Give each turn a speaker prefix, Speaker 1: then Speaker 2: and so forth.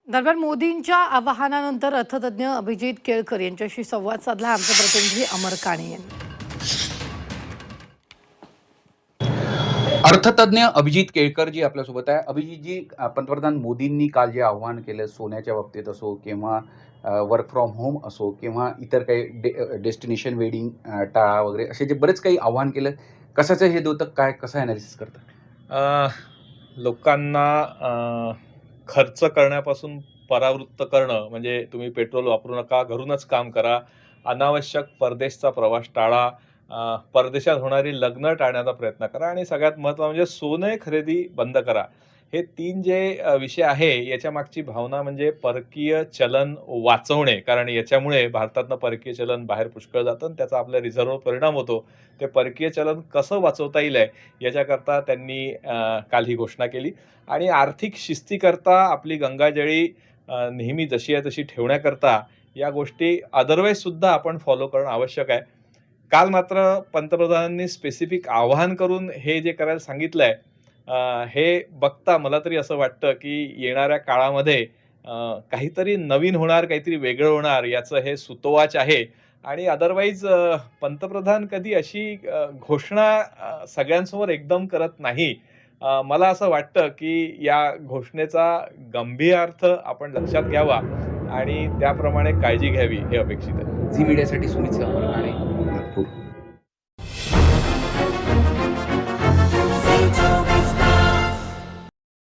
Speaker 1: दरम्यान मोदींच्या आवाहनानंतर अर्थतज्ञ अभिजित केळकर यांच्याशी संवाद साधला आमचे प्रतिनिधी अमर काणे यांनी.
Speaker 2: अर्थतज्ञ अभिजित केळकर जी आपल्यासोबत आहे. अभिजितजी, पंतप्रधान मोदींनी काल जे आव्हान केलं सोन्याच्या बाबतीत असो किंवा वर्क फ्रॉम होम असो किंवा इतर काही डेस्टिनेशन वेडिंग टाळा वगैरे असे जे बरेच काही आव्हान केलं, कशाचं हे द्योतक काय, कसं ॲनालिसिस करतात?
Speaker 3: लोकांना खर्च करण्यापासून परावृत्त करणं म्हणजे तुम्ही पेट्रोल वापरू नका, घरूनच काम करा, अनावश्यक परदेशचा प्रवास टाळा, परदेशात होणारी लग्न टाळण्याचा प्रयत्न करा आणि सगळ्यात महत्त्वाचं म्हणजे सोने खरेदी बंद करा. हे 3 जे विषय आहे याच्या मागची भावना म्हणजे परकीय चलन वाचवणे. कारण याच्यामुळे भारतातनं परकीय चलन बाहेर पुष्कळ जातं आणि त्याचा आपल्या रिझर्व्हवर परिणाम होतो. ते परकीय चलन कसं वाचवता येईल याच्याकरता त्यांनी काल ही घोषणा केली आणि आर्थिक शिस्तीकरता आपली गंगाजळी नेहमी जशी आहे तशी ठेवण्याकरता या गोष्टी अदरवाईज सुद्धा आपण फॉलो करणं आवश्यक आहे. काल मात्र पंतप्रधानांनी स्पेसिफिक आवाहन करून हे जे करायला सांगितलंय, हे बघता मला तरी असं वाटतं की येणाऱ्या काळामध्ये काहीतरी नवीन होणार, काहीतरी वेगळं होणार याचं हे सुतोवाच आहे. आणि अदरवाईज पंतप्रधान कधी अशी घोषणा सगळ्यांसमोर एकदम करत नाही. मला असं वाटतं की या घोषणेचा गंभीर अर्थ आपण लक्षात घ्यावा आणि त्याप्रमाणे काळजी घ्यावी हे अपेक्षित आहे.
Speaker 2: झी मीडियासाठी सुमित अमर काणे.